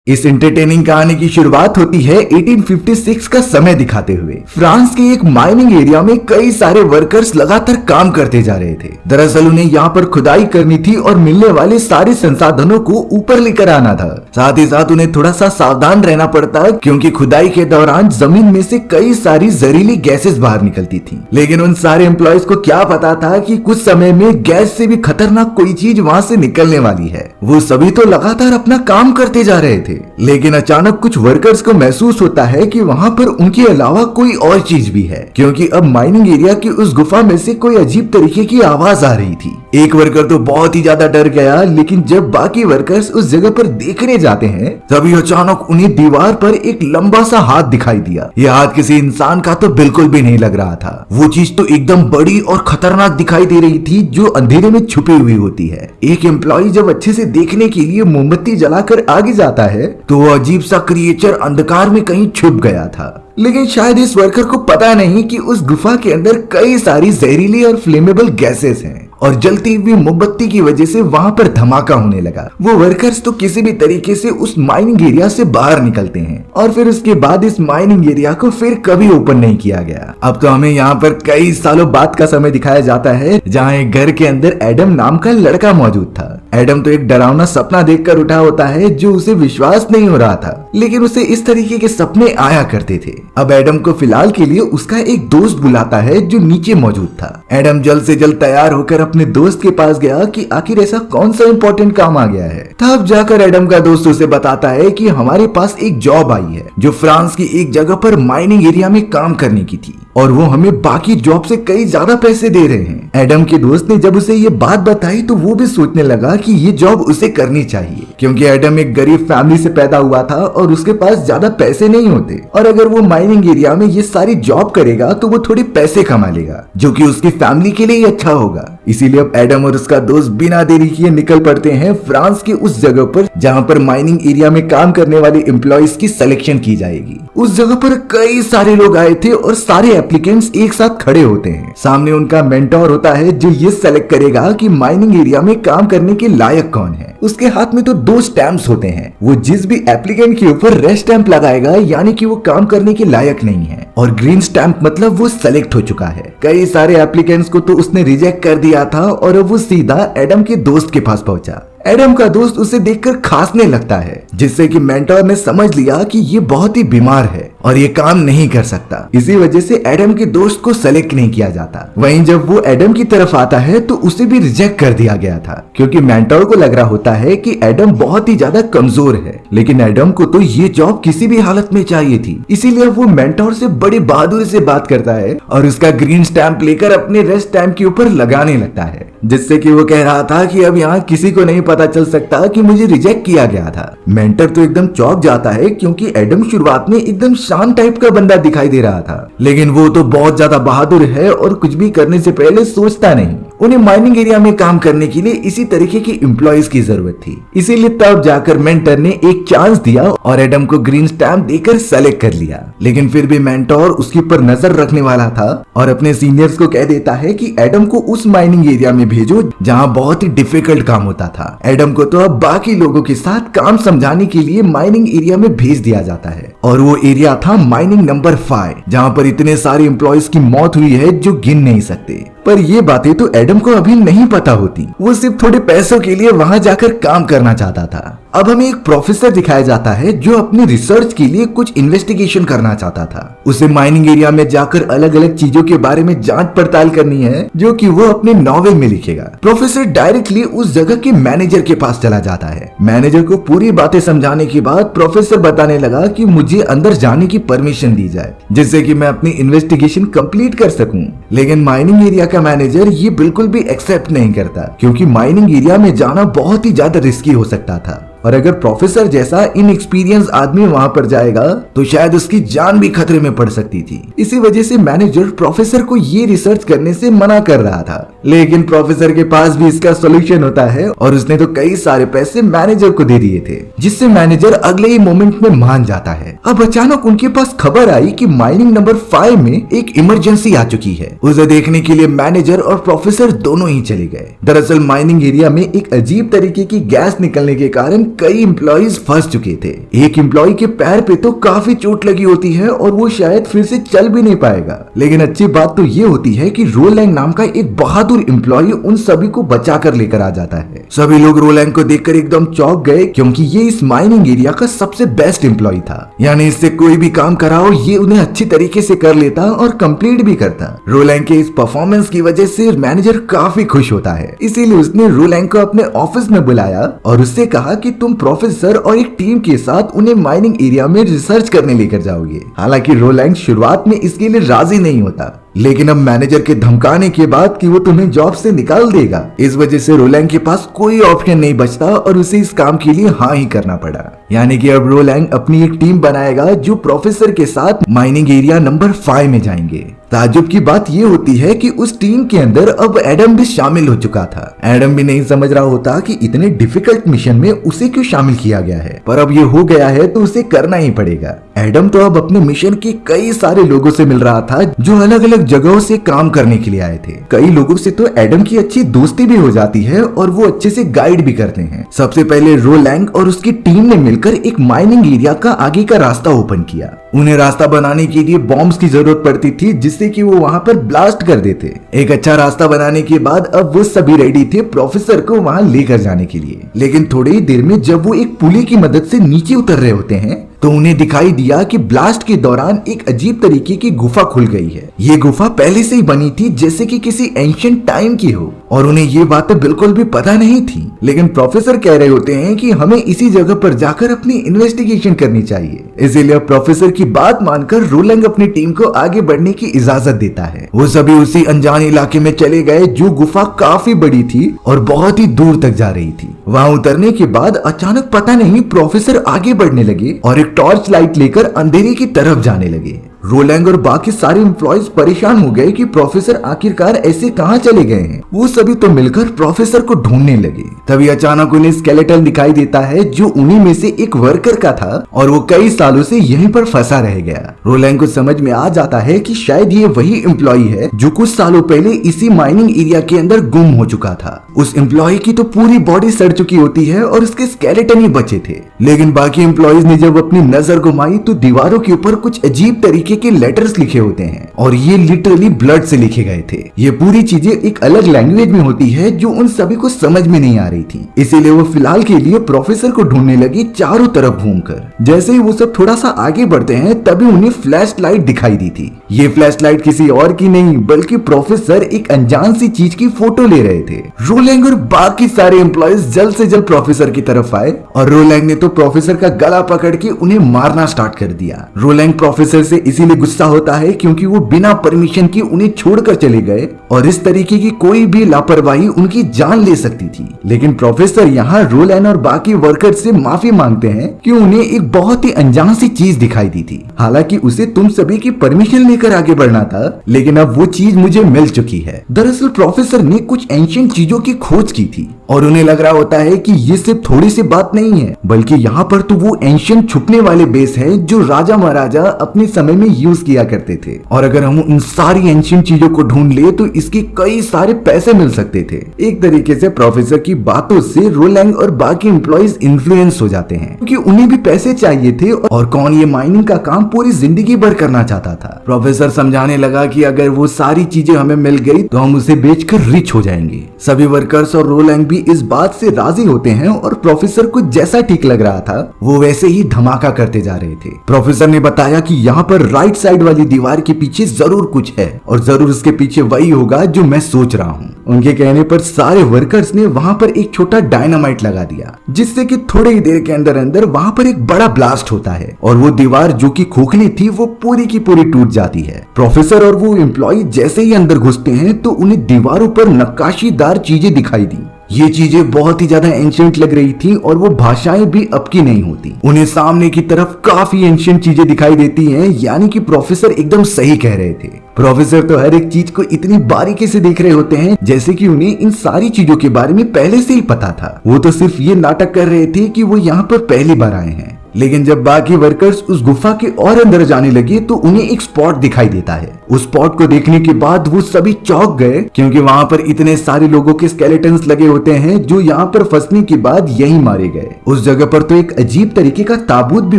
इस एंटरटेनिंग कहानी की शुरुआत होती है 1856 का समय दिखाते हुए। फ्रांस के एक माइनिंग एरिया में कई सारे वर्कर्स लगातार काम करते जा रहे थे। दरअसल उन्हें यहाँ पर खुदाई करनी थी और मिलने वाले सारे संसाधनों को ऊपर लेकर आना था। साथ ही साथ उन्हें थोड़ा सा सावधान रहना पड़ता क्योंकि खुदाई के दौरान जमीन में से कई सारी जहरीली गैसेस बाहर निकलती थी। लेकिन उन सारे एम्प्लॉयज को क्या पता था कि कुछ समय में गैस से भी खतरनाक कोई चीज वहाँ से निकलने वाली है। वो सभी तो लगातार अपना काम करते जा रहे थे, लेकिन अचानक कुछ वर्कर्स को महसूस होता है कि वहाँ पर उनके अलावा कोई और चीज भी है, क्योंकि अब माइनिंग एरिया की उस गुफा में से कोई अजीब तरीके की आवाज आ रही थी। एक वर्कर तो बहुत ही ज्यादा डर गया, लेकिन जब बाकी वर्कर्स उस जगह पर देखने जाते हैं तभी अचानक उन्हें दीवार पर एक लंबा सा हाथ दिखाई दिया। यह हाथ किसी इंसान का तो बिल्कुल भी नहीं लग रहा था। वो चीज तो एकदम बड़ी और खतरनाक दिखाई दे रही थी जो अंधेरे में छुपी हुई होती है। एक एम्प्लॉय जब अच्छे से देखने के लिए मोमबत्ती जलाकर आगे जाता है तो वो अजीब सा क्रिएचर अंधकार में कहीं छुप गया था। लेकिन शायद इस वर्कर को पता नहीं कि उस गुफा के अंदर कई सारी जहरीली और फ्लेमेबल गैसेस हैं और जलती हुई मोमबत्ती की वजह से वहां पर धमाका होने लगा। वो वर्कर्स तो किसी भी तरीके से उस माइनिंग एरिया से बाहर निकलते हैं और फिर उसके बाद इस माइनिंग एरिया को फिर कभी ओपन नहीं किया गया। अब तो हमें यहाँ पर कई सालों बाद का समय दिखाया जाता है जहाँ एक घर के अंदर एडम नाम का लड़का मौजूद था। एडम तो एक डरावना सपना देखकर उठा होता है जो उसे विश्वास नहीं हो रहा था, लेकिन उसे इस तरीके के सपने आया करते थे। अब एडम को फिलहाल के लिए उसका एक दोस्त बुलाता है जो नीचे मौजूद था। एडम जल्द से जल्द तैयार होकर अपने दोस्त के पास गया कि आखिर ऐसा कौन सा इम्पोर्टेंट काम आ गया है। तब जाकर एडम का दोस्त उसे बताता है कि हमारे पास एक जॉब आई है जो फ्रांस की एक जगह पर माइनिंग एरिया में काम करने की थी और वो हमें बाकी जॉब से कई ज्यादा पैसे दे रहे हैं। एडम के दोस्त ने जब उसे ये बात बताई तो वो भी सोचने लगा कि ये जॉब उसे करनी चाहिए, क्योंकि एडम एक गरीब फैमिली से पैदा हुआ था और उसके पास ज्यादा पैसे नहीं होते, और अगर वो माइनिंग एरिया में ये सारी जॉब करेगा तो वो थोड़े पैसे कमा लेगा जो कि उसकी फैमिली के लिए ही अच्छा होगा। इसीलिए अब एडम और उसका दोस्त बिना देरी किए निकल पड़ते हैं फ्रांस की उस जगह पर जहाँ पर माइनिंग एरिया में काम करने वाले एम्प्लॉयज की सिलेक्शन की जाएगी। उस जगह पर कई सारे लोग आए थे और सारे एप्लीकेंट्स एक साथ खड़े होते हैं। सामने उनका मेंटोर होता है जो ये सेलेक्ट करेगा कि माइनिंग एरिया में काम करने के लायक कौन है। उसके हाथ में तो 2 स्टैम्प्स होते हैं। वो जिस भी एप्लीकेंट के ऊपर रेड स्टैम्प लगाएगा यानी कि वो काम करने के लायक नहीं है, और ग्रीन स्टैम्प मतलब वो सेलेक्ट हो चुका है। कई सारे एप्लीकेंट्स को तो उसने रिजेक्ट कर दिया था और अब वो सीधा एडम के दोस्त के पास पहुंचा। एडम का दोस्त उसे देखकर खांसने लगता है, जिससे कि मेंटोर ने समझ लिया कि ये बहुत ही बीमार है और ये काम नहीं कर सकता। इसी वजह से एडम के दोस्त को सेलेक्ट नहीं किया जाता। वहीं जब वो एडम की तरफ आता है तो उसे भी रिजेक्ट कर दिया गया था, क्योंकि मेंटोर को लग रहा होता है कि एडम बहुत ही ज्यादा कमजोर है। लेकिन एडम को तो ये जॉब किसी भी हालत में चाहिए थी, इसीलिए वो मेंटोर से बड़ी बहादुरी से बात करता है और उसका ग्रीन स्टैम्प लेकर अपने रेड स्टैम्प के ऊपर लगाने लगता है, जिससे कि वो कह रहा था कि अब यहाँ किसी को नहीं पता चल सकता कि मुझे रिजेक्ट किया गया था। मेंटर तो एकदम चौंक जाता है, क्योंकि एडम शुरुआत में एकदम शांत टाइप का बंदा दिखाई दे रहा था, लेकिन वो तो बहुत ज्यादा बहादुर है और कुछ भी करने से पहले सोचता नहीं। उन्हें माइनिंग एरिया में काम करने के लिए इसी तरीके की एम्प्लॉयज की जरूरत थी, इसीलिए तब जाकर मेंटर ने एक चांस दिया और एडम को ग्रीन स्टैम्प देकर सेलेक्ट कर लिया। लेकिन फिर भी मेंटोर उसके ऊपर नजर रखने वाला था और अपने सीनियर्स को कह देता है कि एडम को उस माइनिंग एरिया में भेजो जहाँ बहुत ही डिफिकल्ट काम होता था। एडम को तो अब बाकी लोगों के साथ काम समझाने के लिए माइनिंग एरिया में भेज दिया जाता है, और वो एरिया था माइनिंग नंबर 5, जहाँ पर इतने सारे एम्प्लॉयज की मौत हुई है जो गिन नहीं सकते। पर ये बातें तो एडम को अभी नहीं पता होती। वो सिर्फ थोड़े पैसों के लिए वहां जाकर काम करना चाहता था। अब हमें एक प्रोफेसर दिखाया जाता है जो अपनी रिसर्च के लिए कुछ इन्वेस्टिगेशन करना चाहता था। उसे माइनिंग एरिया में जाकर अलग अलग चीजों के बारे में जांच पड़ताल करनी है जो कि वो अपने नॉवेल में लिखेगा। प्रोफेसर डायरेक्टली उस जगह के मैनेजर के पास चला जाता है। मैनेजर को पूरी बातें समझाने के बाद प्रोफेसर बताने लगा कि मुझे अंदर जाने की परमिशन दी जाए, जिससे कि मैं अपनी इन्वेस्टिगेशन कंप्लीट कर सकूं। लेकिन माइनिंग एरिया का मैनेजर ये बिल्कुल भी एक्सेप्ट नहीं करता, क्योंकि माइनिंग एरिया में जाना बहुत ही ज्यादा रिस्की हो सकता था, और अगर प्रोफेसर जैसा इनएक्सपीरियंस आदमी वहां पर जाएगा तो शायद उसकी जान भी खतरे में पड़ सकती थी। इसी वजह से मैनेजर प्रोफेसर को ये रिसर्च करने से मना कर रहा था, लेकिन प्रोफेसर के पास भी इसका सोल्यूशन होता है और उसने तो कई सारे पैसे मैनेजर को दे दिए थे, जिससे मैनेजर अगले ही मोमेंट में मान जाता है। अब अचानक उनके पास खबर आई कि माइनिंग नंबर 5 में एक इमरजेंसी आ चुकी है। उसे देखने के लिए मैनेजर और प्रोफेसर दोनों ही चले गए। दरअसल माइनिंग एरिया में एक अजीब तरीके की गैस निकलने के कारण कई एम्प्लॉइज फंस चुके थे। एक एम्प्लॉय के पैर पे तो काफी चोट लगी होती है और वो शायद फिर से चल भी नहीं पाएगा। लेकिन अच्छी बात तो ये होती है कि रोलैंग नाम का एक बहादुर एम्प्लॉय उन सभी को बचा कर लेकर आ जाता है। सभी लोग रोलैंग को देखकर एकदम चौंक गए, क्योंकि ये इस माइनिंग एरिया का सबसे बेस्ट एम्प्लॉय था। यानी इससे कोई भी काम कराओ ये उन्हें अच्छी तरीके से कर लेता और कंप्लीट भी करता। रोलैंग के इस परफॉर्मेंस की वजह से मैनेजर काफी खुश होता है, इसीलिए उसने रोलैंग को अपने ऑफिस में बुलाया और उससे कहा कि तुम प्रोफेसर और एक टीम के साथ उन्हें माइनिंग एरिया में रिसर्च करने लेकर जाओगे। हालांकि रोलैंग शुरुआत में इसके लिए राजी नहीं होता, लेकिन अब मैनेजर के धमकाने के बाद कि वो तुम्हें जॉब से निकाल देगा, इस वजह से रोलैंग के पास कोई ऑप्शन नहीं बचता और उसे इस काम के लिए हाँ ही करना पड़ा। यानी कि अब रोलैंग अपनी एक टीम बनाएगा जो प्रोफेसर के साथ माइनिंग एरिया नंबर 5 में जाएंगे। ताज्जुब की बात ये होती है कि उस टीम के अंदर अब एडम भी शामिल हो चुका था। एडम भी नहीं समझ रहा होता कि इतने डिफिकल्ट मिशन में उसे क्यों शामिल किया गया है, पर अब ये हो गया है तो उसे करना ही पड़ेगा। एडम तो अब अपने मिशन के कई सारे लोगों से मिल रहा था जो अलग अलग जगहों से काम करने के लिए आए थे। कई लोगों से तो एडम की अच्छी दोस्ती भी हो जाती है और वो अच्छे से गाइड भी करते हैं। सबसे पहले रोलैंग और उसकी टीम ने मिलकर एक माइनिंग एरिया का आगे का रास्ता ओपन किया। उन्हें रास्ता बनाने के लिए बॉम्ब्स की जरूरत पड़ती थी जिससे कि वो वहां पर ब्लास्ट कर देते। एक अच्छा रास्ता बनाने के बाद अब वो सभी रेडी थे प्रोफेसर को वहां लेकर जाने के लिए। लेकिन थोड़ी ही देर में जब वो एक पुली की मदद से नीचे उतर रहे होते हैं तो उन्हें दिखाई दिया कि ब्लास्ट के दौरान एक अजीब तरीके की गुफा खुल गई है। ये गुफा पहले से ही बनी थी जैसे कि किसी एंशिएंट टाइम की हो, और उन्हें ये बातें बिल्कुल भी पता नहीं थी। लेकिन प्रोफेसर कह रहे होते हैं कि हमें इसी जगह पर जाकर अपनी इन्वेस्टिगेशन करनी चाहिए। इसीलिए प्रोफेसर की बात मानकर रोलैंग अपनी टीम को आगे बढ़ने की इजाजत देता है। वो सभी उसी अनजान इलाके में चले गए जो गुफा काफी बड़ी थी और बहुत ही दूर तक जा रही थी। वहां उतरने के बाद अचानक पता नहीं प्रोफेसर आगे बढ़ने लगे और एक टॉर्च लाइट लेकर अंधेरे की तरफ जाने लगे। रोलैंग और बाकी सारे एम्प्लॉइज परेशान हो गए कि प्रोफेसर आखिरकार ऐसे कहां चले गए हैं। वो सभी तो मिलकर प्रोफेसर को ढूंढने लगे। तभी अचानक उन्हें स्केलेटन दिखाई देता है जो उन्हीं में से एक वर्कर का था और वो कई सालों से यहीं पर फंसा रह गया। रोलैंग को समझ में आ जाता है कि शायद ये वही एम्प्लॉय है जो कुछ सालों पहले इसी माइनिंग एरिया के अंदर गुम हो चुका था। उस एम्प्लॉय की तो पूरी बॉडी सड़ चुकी होती है और उसके स्केलेटन ही बचे थे। लेकिन बाकी एम्प्लॉइज ने जब अपनी नजर घुमाई तो दीवारों के ऊपर कुछ अजीब तरीके के लेटर्स लिखे होते हैं और ये लिटरली ब्लड से लिखे गए थे। ये पूरी चीजें एक अलग लैंग्वेज में होती है जो उन सभी को समझ में नहीं आ रही थी। इसीलिए वो फिलहाल के लिए प्रोफेसर को ढूंढने लगी चारों तरफ घूमकर। जैसे ही वो सब थोड़ा सा आगे बढ़ते हैं तभी उन्हें फ्लैश लाइट दिखाई दी थी। ये फ्लैश लाइट किसी और की नहीं बल्कि प्रोफेसर एक अनजान सी चीज की फोटो ले रहे थे। रोलैंग और बाकी सारे एम्प्लॉइज जल्द से जल्द प्रोफेसर की तरफ आए और रोलैंग ने तो प्रोफेसर का गला पकड़ के उन्हें मारना स्टार्ट कर दिया। रोलैंग प्रोफेसर से इसीलिए गुस्सा होता है क्योंकि वो बिना परमिशन के उन्हें छोड़कर चले गए और इस तरीके की कोई भी लापरवाही उनकी जान ले सकती थी। लेकिन प्रोफेसर यहाँ रोलैंग और बाकी वर्कर से माफी मांगते हैं कि उन्हें एक बहुत ही अनजान सी चीज दिखाई दी थी। हालांकि उसे तुम सभी की परमिशन लेकर आगे बढ़ना था, लेकिन अब वो चीज मुझे मिल चुकी है। दरअसल प्रोफेसर ने कुछ एंशिएंट चीजों की खोज की थी और उन्हें लग रहा होता है कि ये सिर्फ थोड़ी सी बात नहीं है बल्कि यहाँ पर तो वो एंशिएंट छुपने वाले बेस है जो राजा महाराजा अपने समय में यूज किया करते थे, और अगर हम उन सारी एंशिएंट चीजों को ढूंढ ले तो इसके कई सारे पैसे मिल सकते थे। एक तरीके से प्रोफेसर की बातों से रोलैंग और बाकी एम्प्लॉइज इन्फ्लुएंस हो जाते हैं क्योंकि उन्हें भी पैसे चाहिए थे और कौन ये माइनिंग का काम पूरी जिंदगी भर करना चाहता था। प्रोफेसर समझाने लगा कि अगर वो सारी चीजें हमें मिल गई तो हम उसे बेचकर रिच हो जाएंगे। सभी वर्कर्स और रोलैंग भी इस बात से राजी होते हैं और प्रोफेसर को जैसा ठीक लग रहा था वो वैसे ही धमाका करते जा रहे थे। प्रोफेसर ने बताया कि यहाँ पर राइट साइड वाली दीवार के पीछे जरूर कुछ है और जरूर उसके पीछे वही होगा जो मैं सोच रहा हूँ। उनके कहने पर सारे वर्कर्स ने वहाँ पर एक छोटा डायनामाइट लगा दिया जिससे कि थोड़ी ही देर के अंदर अंदर वहाँ पर एक बड़ा ब्लास्ट होता है और वो दीवार जो कि खोखली थी वो पूरी की पूरी टूट जाती है। प्रोफेसर और वो एम्प्लॉय जैसे ही अंदर घुसते हैं तो उन्हें दीवारों पर नक्काशीदार चीजें दिखाई दी। ये चीजें बहुत ही ज्यादा एंशिएंट लग रही थी और वो भाषाएं भी अब की नहीं होती। उन्हें सामने की तरफ काफी एंशिएंट चीजें दिखाई देती हैं, यानी कि प्रोफेसर एकदम सही कह रहे थे। प्रोफेसर तो हर एक चीज को इतनी बारीकी से देख रहे होते हैं जैसे कि उन्हें इन सारी चीजों के बारे में पहले से ही पता था। वो तो सिर्फ ये नाटक कर रहे थे कि वो यहाँ पर पहली बार आए हैं। लेकिन जब बाकी वर्कर्स उस गुफा के और अंदर जाने लगे तो उन्हें एक स्पॉट दिखाई देता है। उस स्पॉट को देखने के बाद वो सभी चौंक गए, क्योंकि वहां पर इतने सारे लोगों के स्केलेटन्स लगे होते हैं जो यहाँ पर फंसने के बाद यही मारे गए। उस जगह पर तो एक अजीब तरीके का ताबूत भी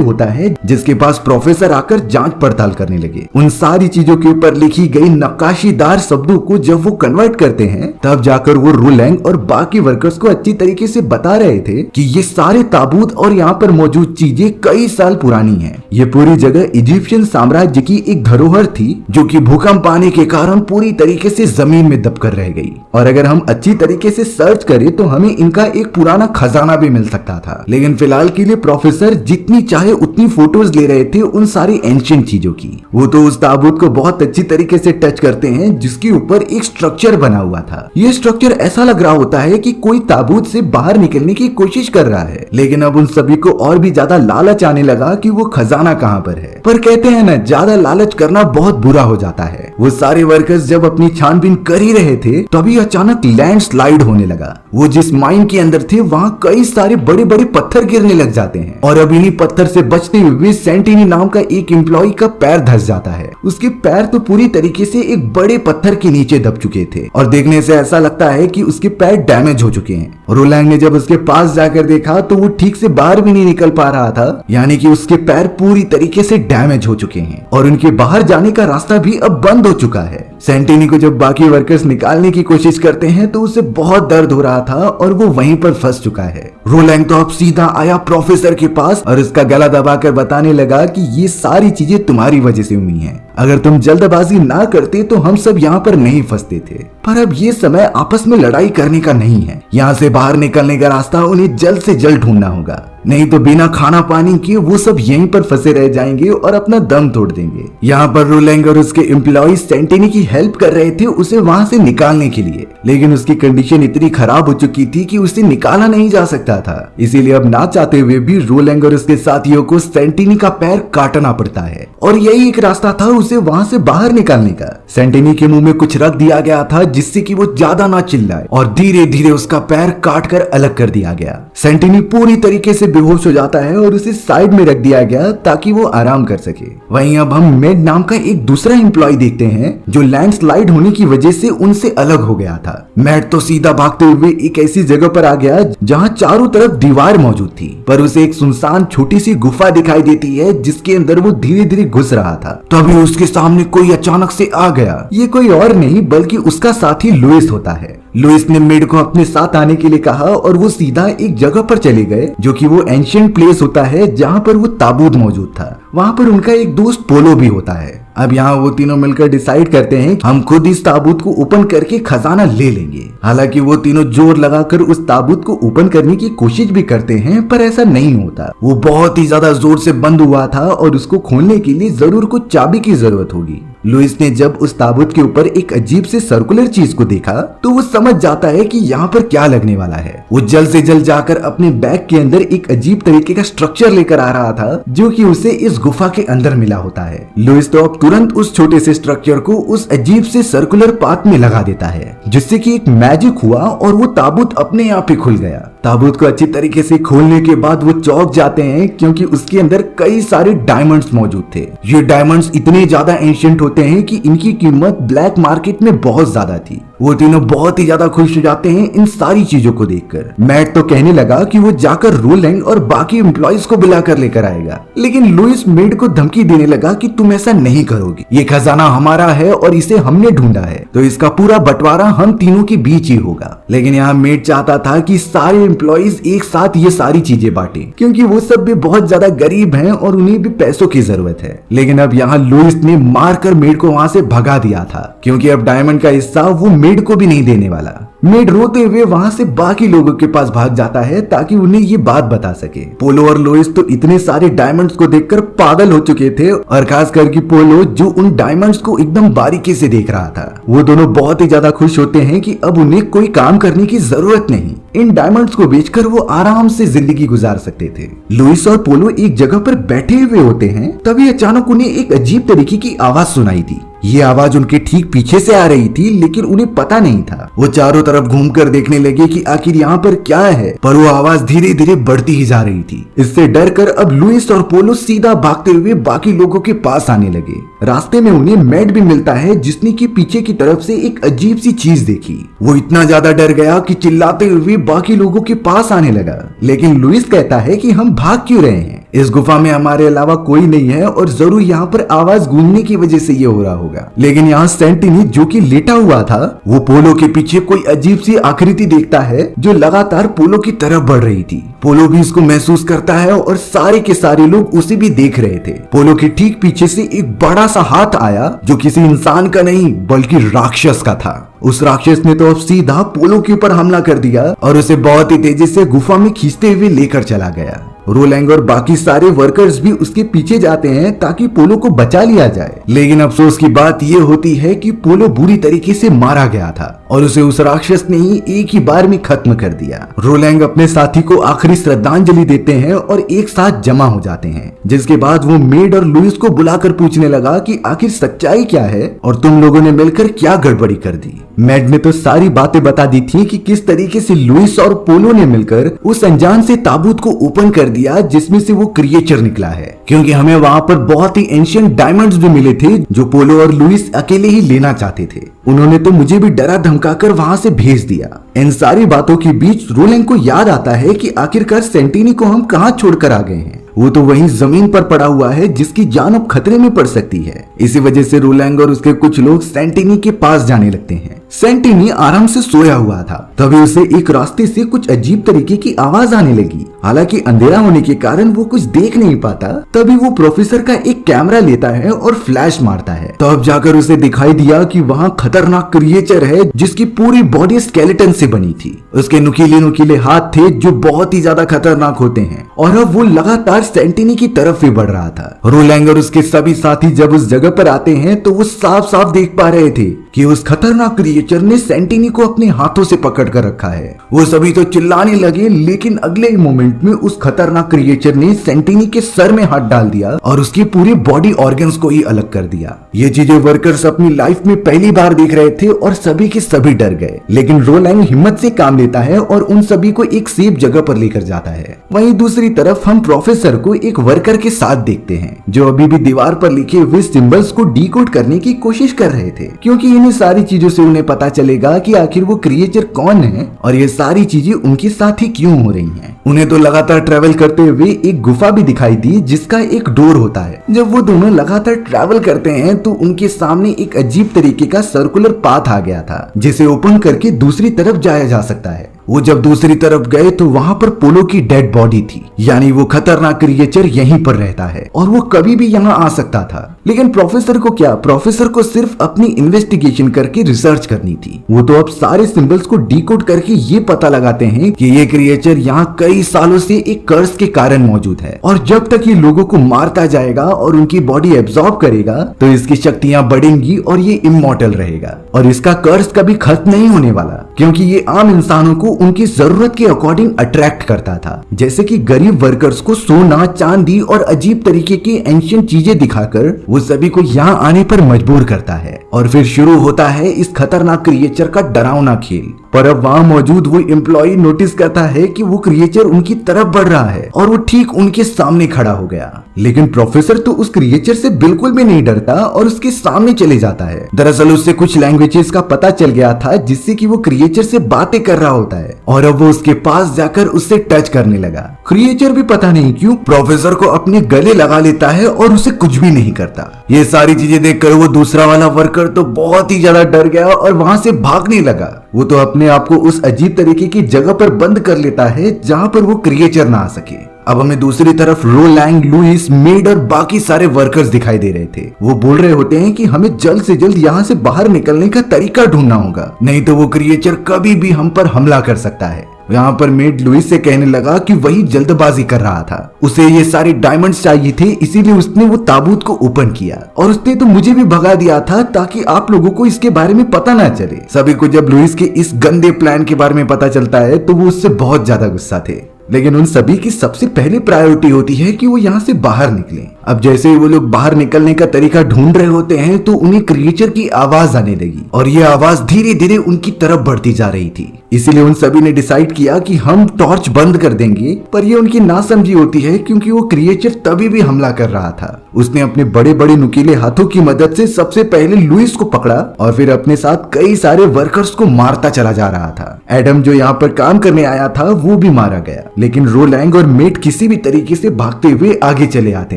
होता है जिसके पास प्रोफेसर आकर जांच पड़ताल करने लगे। उन सारी चीजों के ऊपर लिखी गई नक्काशीदार शब्दों को जब वो कन्वर्ट करते हैं तब जाकर वो रोलैंग और बाकी वर्कर्स को अच्छी तरीके से बता रहे थे कि ये सारे ताबूत और यहाँ पर मौजूद चीजें कई साल पुरानी हैं। ये पूरी जगह इजिप्शियन साम्राज्य की एक धरोहर थी जो कि भूकंप आने के कारण पूरी तरीके से जमीन में दबकर रह गई। और अगर हम अच्छी तरीके से सर्च करें तो हमें इनका एक पुराना खजाना भी मिल सकता था। लेकिन फिलहाल के लिए प्रोफेसर जितनी चाहे उतनी फोटोज ले रहे थे उन सारी एंशिएंट चीजों की। वो तो उस ताबूत को बहुत अच्छी तरीके से टच करते हैं जिसके ऊपर एक स्ट्रक्चर बना हुआ था। ये स्ट्रक्चर ऐसा लग रहा होता है कि कोई ताबूत से बाहर निकलने की कोशिश कर रहा है। लेकिन अब उन सभी को और भी ज्यादा लालच आने लगा कि वो खजाना कहाँ पर है। पर कहते हैं ना, ज्यादा लालच करना बहुत बुरा हो जाता है। वो सारे वर्कर्स जब अपनी छानबीन कर ही रहे थे तभी अचानक लैंडस्लाइड होने लगा। वो जिस माइन के अंदर थे वहाँ कई सारे बड़े बड़े पत्थर गिरने लग जाते हैं और अब इन्हीं पत्थर से बचते हुए सेंटिनी नाम का एक एम्प्लॉय का पैर धंस जाता है। उसके पैर तो पूरी तरीके से एक बड़े पत्थर के नीचे दब चुके थे और देखने से ऐसा लगता है कि उसके पैर डैमेज हो चुके हैं। रोलैंग ने जब उसके पास जाकर देखा तो वो ठीक से बाहर भी नहीं निकल पा रहा था, यानी कि उसके पैर पूरी तरीके से डैमेज हो चुके हैं और उनके बाहर जाने का रास्ता भी अब बंद हो चुका है। सेंटिनी को जब बाकी वर्कर्स निकालने की कोशिश करते हैं तो उसे बहुत दर्द हो रहा था और वो वहीं पर फंस चुका है। रोलैंग तो अब सीधा आया प्रोफेसर के पास और उसका गला दबाकर बताने लगा कि ये सारी चीजें तुम्हारी वजह से हुई हैं। अगर तुम जल्दबाजी ना करते तो हम सब यहाँ पर नहीं फंसते थे। पर अब ये समय आपस में लड़ाई करने का नहीं है। यहाँ से बाहर निकलने का रास्ता उन्हें जल्द से जल्द ढूंढना होगा, नहीं तो बिना खाना पानी के वो सब यहीं पर फंसे रह जाएंगे और अपना दम तोड़ देंगे। यहाँ पर रोलैंग और उसके एम्प्लॉय सेंटिनी की हेल्प कर रहे थे उसे वहाँ से निकालने के लिए, लेकिन उसकी कंडीशन इतनी खराब हो चुकी थी कि उसे निकाला नहीं जा सकता था। इसीलिए अब ना चाहते हुए भी रोलैंग और उसके साथियों को सेंटिनी का पैर काटना पड़ता है और यही एक रास्ता था उसे वहाँ से बाहर निकालने का। सेंटिनी के मुंह में कुछ रख दिया गया था जिससे कि वो ज्यादा ना चिल्लाए और धीरे धीरे उसका पैर काट कर अलग कर दिया गया। सेंटिनी पूरी तरीके से बेहोश हो जाता है और उसे साइड में रख दिया गया ताकि वो आराम कर सके। वहीं अब हम मेड नाम का एक दूसरा एम्प्लॉय देखते हैं जो लैंडस्लाइड होने की वजह से उनसे अलग हो गया था। मैट तो सीधा भागते हुए एक ऐसी जगह पर आ गया जहाँ चारों तरफ दीवार मौजूद थी, पर उसे एक सुनसान छोटी सी गुफा दिखाई देती है जिसके अंदर वो धीरे धीरे घुस रहा था। तभी उसके सामने कोई अचानक से आ गया। ये कोई और नहीं बल्कि उसका साथी लुइस होता है। लुइस ने मेड को अपने साथ आने के लिए कहा और वो सीधा एक जगह पर चले गए जो कि वो एंशिएंट प्लेस होता है जहाँ पर वो ताबूत मौजूद था। वहाँ पर उनका एक दोस्त पोलो भी होता है। अब यहाँ वो तीनों मिलकर डिसाइड करते हैं कि हम खुद इस ताबूत को ओपन करके खजाना ले लेंगे। हालांकि वो तीनों जोर लगाकर उस ताबूत को ओपन करने की कोशिश भी करते हैं पर ऐसा नहीं होता। वो बहुत ही ज्यादा जोर से बंद हुआ था और उसको खोलने के लिए जरूर कुछ चाबी की जरूरत होगी। लुइस ने जब उस ताबूत के ऊपर एक अजीब से सर्कुलर चीज को देखा तो वो समझ जाता है कि यहाँ पर क्या लगने वाला है। वो जल्द से जल्द जाकर अपने बैग के अंदर एक अजीब तरीके का स्ट्रक्चर लेकर आ रहा था जो कि उसे इस गुफा के अंदर मिला होता है। लुइस तो अब तुरंत उस छोटे से स्ट्रक्चर को उस अजीब से सर्कुलर पाथ में लगा देता है जिससे कि एक मैजिक हुआ और वो ताबूत अपने आप ही खुल गया। ताबूत को अच्छी तरीके से खोलने के बाद वो चौंक जाते हैं क्योंकि उसके अंदर कई सारे डायमंड्स मौजूद थे। ये डायमंड्स इतने ज्यादा एंशिएंट होते हैं कि इनकी कीमत ब्लैक मार्केट में बहुत ज्यादा थी। वो तीनों बहुत ही ज्यादा खुश हो जाते हैं इन सारी चीजों को देखकर। मैट तो कहने लगा कि वो जाकर रोलैंग और बाकी एम्प्लॉइज को बुलाकर लेकर आएगा, लेकिन लुइस मेड को धमकी देने लगा कि तुम ऐसा नहीं करोगे। ये खजाना हमारा है और इसे हमने ढूंढा है तो इसका पूरा बंटवारा हम तीनों के बीच ही होगा। लेकिन यहाँ मेड चाहता था कि सारे एम्प्लॉइज एक साथ ये सारी चीजें बांटे क्योंकि वो सब भी बहुत ज्यादा गरीब हैं और उन्हें भी पैसों की जरूरत है। लेकिन अब यहाँ लुइस ने मारकर मेड को वहाँ से भगा दिया था क्योंकि अब डायमंड का हिस्सा वो मेड को भी नहीं देने वाला। मेड रोते हुए वहाँ से बाकी लोगों के पास भाग जाता है ताकि उन्हें ये बात बता सके। पोलो और लुइस तो इतने सारे डायमंड्स को देखकर पागल हो चुके थे और खास करके पोलो जो उन डायमंड्स को एकदम बारीकी से देख रहा था। वो दोनों बहुत ही ज्यादा खुश होते हैं कि अब उन्हें कोई काम करने की जरूरत नहीं, इन डायमंड्स को बेचकर वो आराम से जिंदगी गुजार सकते थे। लुइस और पोलो एक जगह पर बैठे हुए होते हैं तभी अचानक उन्हें एक अजीब तरीके की आवाज सुनाई दी। ये आवाज उनके ठीक पीछे से आ रही थी, लेकिन उन्हें पता नहीं था। वो चारों तरफ घूमकर देखने लगे कि आखिर यहाँ पर क्या है, पर वो आवाज धीरे धीरे बढ़ती ही जा रही थी। इससे डरकर अब लुइस और पोलो सीधा भागते हुए बाकी लोगों के पास आने लगे। रास्ते में उन्हें मैट भी मिलता है, जिसने की पीछे की तरफ से एक अजीब सी चीज देखी। वो इतना ज्यादा डर गया कि चिल्लाते हुए बाकी लोगों के पास आने लगा, लेकिन लुइस कहता है कि हम भाग क्यों रहे हैं, इस गुफा में हमारे अलावा कोई नहीं है और जरूर यहाँ पर आवाज गूंजने की वजह से ये हो रहा होगा। लेकिन यहाँ सेंटिनी जो कि लेटा हुआ था, वो पोलो के पीछे कोई अजीब सी आकृति देखता है जो लगातार पोलो की तरफ बढ़ रही थी। पोलो भी इसको महसूस करता है और सारे के सारे लोग उसे भी देख रहे थे। पोलो के ठीक पीछे से एक बड़ा सा हाथ आया जो किसी इंसान का नहीं बल्कि राक्षस का था। उस राक्षस ने तो अब सीधा पोलो के ऊपर हमला कर दिया और उसे बहुत ही तेजी से गुफा में खींचते हुए लेकर चला गया। रोलैंग और बाकी सारे वर्कर्स भी उसके पीछे जाते हैं ताकि पोलो को बचा लिया जाए, लेकिन अफसोस की बात ये होती है कि पोलो बुरी तरीके से मारा गया था और उसे उस राक्षस ने ही एक ही बार में खत्म कर दिया। रोलैंग अपने साथी को आखिरी श्रद्धांजलि देते हैं और एक साथ जमा हो जाते हैं, जिसके बाद वो मेड और लुइस को बुलाकर पूछने लगा कि आखिर सच्चाई क्या है और तुम लोगों ने मिलकर क्या गड़बड़ी कर दी। मेड ने तो सारी बातें बता दी थी कि किस तरीके से लुइस और पोलो ने मिलकर उस अनजान से ताबूत को ओपन कर दिया जिसमें से वो क्रिएचर निकला है, क्योंकि हमें वहाँ पर बहुत ही एंशिएंट डायमंड्स भी मिले थे जो पोलो और लुइस अकेले ही लेना चाहते थे। उन्होंने तो मुझे भी डरा धमकाकर वहाँ से भेज दिया। इन सारी बातों के बीच रोलैंग को याद आता है कि आखिरकार सेंटिनी को हम कहाँ छोड़कर आ गए हैं। वो तो वहीं जमीन पर पड़ा हुआ है जिसकी जान अब खतरे में पड़ सकती है। इसी वजह से रोलैंग और उसके कुछ लोग सेंटिनी के पास जाने लगते हैं। सेंटिनी आराम से सोया हुआ था, तभी उसे एक रास्ते से कुछ अजीब तरीके की आवाज आने लगी। हालांकि अंधेरा होने के कारण वो कुछ देख नहीं पाता। तभी वो प्रोफेसर का एक कैमरा लेता है और फ्लैश मारता है। तब जाकर उसे दिखाई दिया कि वहाँ खतरनाक क्रिएचर है जिसकी पूरी बॉडी स्केलेटन से बनी थी। उसके नुकीले नुकीले हाथ थे जो बहुत ही ज्यादा खतरनाक होते हैं और अब वो लगातार सेंटिनी की तरफ ही बढ़ रहा था। रोलैंग और उसके सभी साथी जब उस जगह पर आते हैं तो वो साफ साफ देख पा रहे थे कि उस खतरनाक क्रिएचर ने सेंटिनी को अपने हाथों से पकड़ कर रखा है। वो सभी तो चिल्लाने लगे, लेकिन अगले ही मोमेंट में उस खतरनाक क्रिएचर ने सेंटिनी के सर में हाथ डाल दिया और उसकी पूरी बॉडी ऑर्गन्स को ही अलग कर दिया। ये चीजें वर्कर्स अपनी लाइफ में पहली बार देख रहे थे और सभी के सभी डर गए, लेकिन रोलैंग हिम्मत से काम लेता है और उन सभी को एक सेफ जगह पर लेकर जाता है। वहीं दूसरी तरफ हम प्रोफेसर को एक वर्कर के साथ देखते हैं जो अभी भी दीवार पर लिखे हुए सिंबल्स को डीकोड करने की कोशिश कर रहे थे, क्योंकि इन सारी चीजों से उन्हें पता चलेगा कि आखिर वो क्रिएचर कौन है और ये सारी चीजें उनके साथ ही क्यों हो रही हैं। उन्हें तो लगातार ट्रैवल करते हुए एक गुफा भी दिखाई दी जिसका एक डोर होता है। जब वो दोनों लगातार ट्रैवल करते हैं तो उनके सामने एक अजीब तरीके का सर्कुलर पाथ आ गया था जिसे ओपन करके दूसरी तरफ जाया जा सकता है। वो जब दूसरी तरफ गए तो वहाँ पर पोलो की डेड बॉडी थी, यानी वो खतरनाक क्रिएचर यहीं पर रहता है और वो कभी भी यहाँ आ सकता था। लेकिन प्रोफेसर को क्या, प्रोफेसर को सिर्फ अपनी इन्वेस्टिगेशन करके रिसर्च करनी थी। वो तो अब सारे सिंबल्स को डीकोड करके ये पता लगाते हैं कि ये क्रिएचर यहाँ कई सालों से एक कर्स के कारण मौजूद है और जब तक ये लोगों को मारता जाएगा और उनकी बॉडी एब्जॉर्ब करेगा तो इसकी शक्तियां बढ़ेंगी और ये इमॉर्टल रहेगा और इसका कर्स कभी खत्म नहीं होने वाला, क्योंकि ये आम इंसानों को उनकी जरूरत के अकॉर्डिंग अट्रैक्ट करता था, जैसे कि गरीब वर्कर्स को सोना, चांदी और अजीब तरीके की एंशिएंट चीजें दिखाकर वो सभी को यहाँ आने पर मजबूर करता है। और फिर शुरू होता है इस खतरनाक क्रिएचर का डरावना खेल। पर अब वहाँ मौजूद वो एम्प्लॉय नोटिस करता है कि वो क्रिएचर उनकी तरफ बढ़ रहा है और वो ठीक उनके सामने खड़ा हो गया। लेकिन प्रोफेसर तो उस क्रिएचर से बिल्कुल भी नहीं डरता और उसके सामने चले जाता है। दरअसल उससे कुछ लैंग्वेजेस का पता चल गया था जिससे कि वो क्रिएचर से बातें कर रहा होता है और अब वो उसके पास जाकर उससे टच करने लगा। क्रिएचर भी पता नहीं क्यों प्रोफेसर को अपने गले लगा लेता है और उसे कुछ भी नहीं करता। ये सारी चीजें देखकर वो दूसरा वाला वर्कर तो बहुत ही ज्यादा डर गया और वहां से भागने लगा। वो तो अपने आप को उस अजीब तरीके की जगह पर बंद कर लेता है जहां पर वो क्रिएचर ना आ सके। अब हमें दूसरी तरफ रोलैंग, लुइस, मेड और बाकी सारे वर्कर्स दिखाई दे रहे थे। वो बोल रहे होते हैं कि हमें जल्द से जल्द यहाँ से बाहर निकलने का तरीका ढूंढना होगा, नहीं तो वो क्रिएचर कभी भी हम पर हमला कर सकता है। यहाँ पर मेड लुइस से कहने लगा कि वही जल्दबाजी कर रहा था, उसे ये सारे डायमंड्स चाहिए थे, इसीलिए उसने वो ताबूत को ओपन किया और उसने तो मुझे भी भगा दिया था ताकि आप लोगों को इसके बारे में पता ना चले। सभी को जब लुइस के इस गंदे प्लान के बारे में पता चलता है तो वो उससे बहुत ज्यादा गुस्सा थे। लेकिन उन सभी की सबसे पहले प्रायोरिटी होती है कि वो यहाँ से बाहर निकलें। अब जैसे ही वो लोग बाहर निकलने का तरीका ढूंढ रहे होते हैं तो उन्हें क्रिएचर की आवाज आने लगी और ये आवाज धीरे धीरे उनकी तरफ बढ़ती जा रही थी। इसीलिए उन सभी ने डिसाइड किया कि हम टॉर्च बंद कर देंगे, पर ये उनकी नासमझी होती है क्योंकि वो क्रिएचर तभी भी हमला कर रहा था। उसने अपने बड़े बड़े नुकीले हाथों की मदद से सबसे पहले लुइस को पकड़ा और फिर अपने साथ कई सारे वर्कर्स को मारता चला जा रहा था। एडम जो यहाँ पर काम करने आया था वो भी मारा गया, लेकिन रोलैंग और मेट किसी भी तरीके से भागते हुए आगे चले आते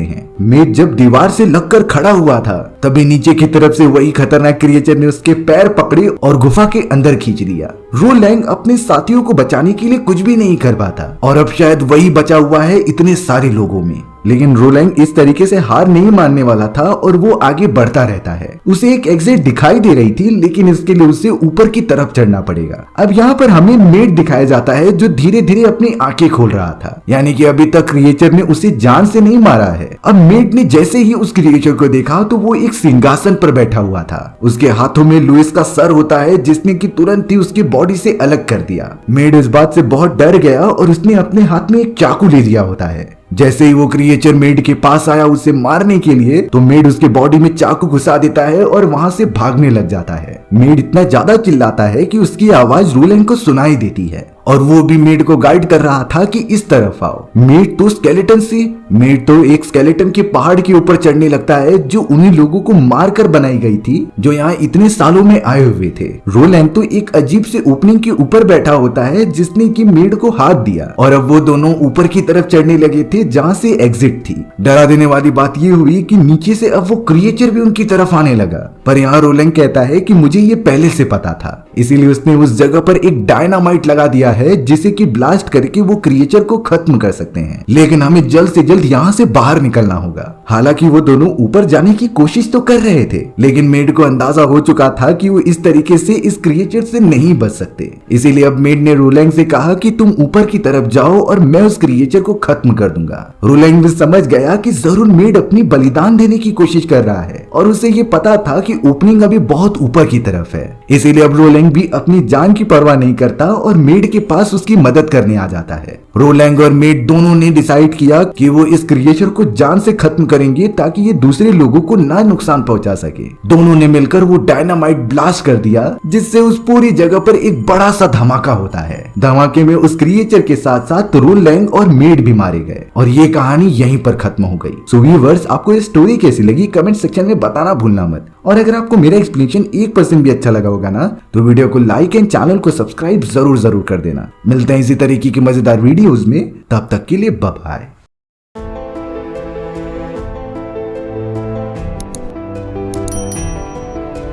हैं। मेट जब दीवार से लगकर खड़ा हुआ था तभी नीचे की तरफ से वही खतरनाक क्रिएचर ने उसके पैर पकड़े और गुफा के अंदर खींच लिया। रोलैंग अपने साथियों को बचाने के लिए कुछ भी नहीं कर पाता और अब शायद वही बचा हुआ है इतने सारे लोगों में। लेकिन रोलैंग इस तरीके से हार नहीं मानने वाला था और वो आगे बढ़ता रहता है। उसे एक एग्जिट दिखाई दे रही थी, लेकिन इसके लिए उसे ऊपर की तरफ चढ़ना पड़ेगा। अब यहाँ पर हमें मेट दिखाया जाता है जो धीरे धीरे अपनी आंखें खोल रहा था, यानी कि अभी तक क्रिएचर ने उसे जान से नहीं मारा है। अब मेट ने जैसे ही उस क्रिएचर को देखा तो वो एक सिंहासन पर बैठा हुआ था। उसके हाथों में लुइस का सर होता है जिसने कि तुरंत ही उसकी बॉडी से अलग कर दिया। मेट इस बात से बहुत डर गया और उसने अपने हाथ में एक चाकू ले लिया होता है। जैसे ही वो क्रिएचर मेड के पास आया उसे मारने के लिए तो मेड उसके बॉडी में चाकू घुसा देता है और वहां से भागने लग जाता है। मेड इतना ज्यादा चिल्लाता है कि उसकी आवाज रोलैंग को सुनाई देती है और वो भी मेड को गाइड कर रहा था कि इस तरफ आओ। मेड तो एक स्केलेटन के पहाड़ के ऊपर चढ़ने लगता है जो उन्हीं लोगों को मारकर बनाई गई थी जो यहाँ इतने सालों में आए हुए थे। रोलैंग तो एक अजीब से ओपनिंग के ऊपर बैठा होता है जिसने कि मेड को हाथ दिया और अब वो दोनों ऊपर की तरफ चढ़ने लगे थे जहाँ से एग्जिट थी। डरा देने वाली बात ये हुई कि नीचे से अब वो क्रिएचर भी उनकी तरफ आने लगा, पर यहाँ रोलैंग कहता है कि मुझे ये पहले से पता था, इसीलिए उसने उस जगह पर एक डायनामाइट लगा दिया है जिसे कि ब्लास्ट करके वो क्रिएचर को खत्म कर सकते हैं। लेकिन हमें जल्द से जल्द यहाँ से बाहर निकलना होगा। हालांकि वो दोनों ऊपर जाने की कोशिश तो कर रहे थे, लेकिन मेड को अंदाजा हो चुका था कि वो इस तरीके से इस क्रिएचर से नहीं बच सकते। इसीलिए अब मेड ने रोलैंग से कहा कि तुम ऊपर की तरफ जाओ और मैं उस क्रिएचर को खत्म कर दूंगा। रोलैंग भी समझ गया कि जरूर मेड अपनी बलिदान देने की कोशिश कर रहा है और उसे ये पता था कि ओपनिंग अभी बहुत ऊपर की तरफ है। इसीलिए अब रोलैंग भी अपनी जान की परवाह नहीं करता और मेड के पास उसकी मदद करने आ जाता है। रोलैंग और मेड दोनों ने डिसाइड किया कि वो इस क्रिएचर को जान से खत्म करेंगे ताकि ये दूसरे लोगों को ना नुकसान पहुंचा सके। दोनों ने मिलकर वो डायनामाइट ब्लास्ट कर दिया जिससे उस पूरी जगह पर एक बड़ा सा धमाका होता है। धमाके में उस क्रिएचर के साथ साथ रोलैंग और मेड भी मारे गए और ये कहानी यहीं पर खत्म हो गई। सो व्यूअर्स, आपको ये स्टोरी कैसी लगी कमेंट सेक्शन में बताना भूलना मत। और अगर आपको मेरा एक्सप्लेनेशन 1% भी अच्छा लगा होगा ना तो वीडियो को लाइक एंड चैनल को सब्सक्राइब जरूर कर देना। मिलते हैं इसी तरीके की मजेदार वीडियोस में, तब तक के लिए बाय बाय।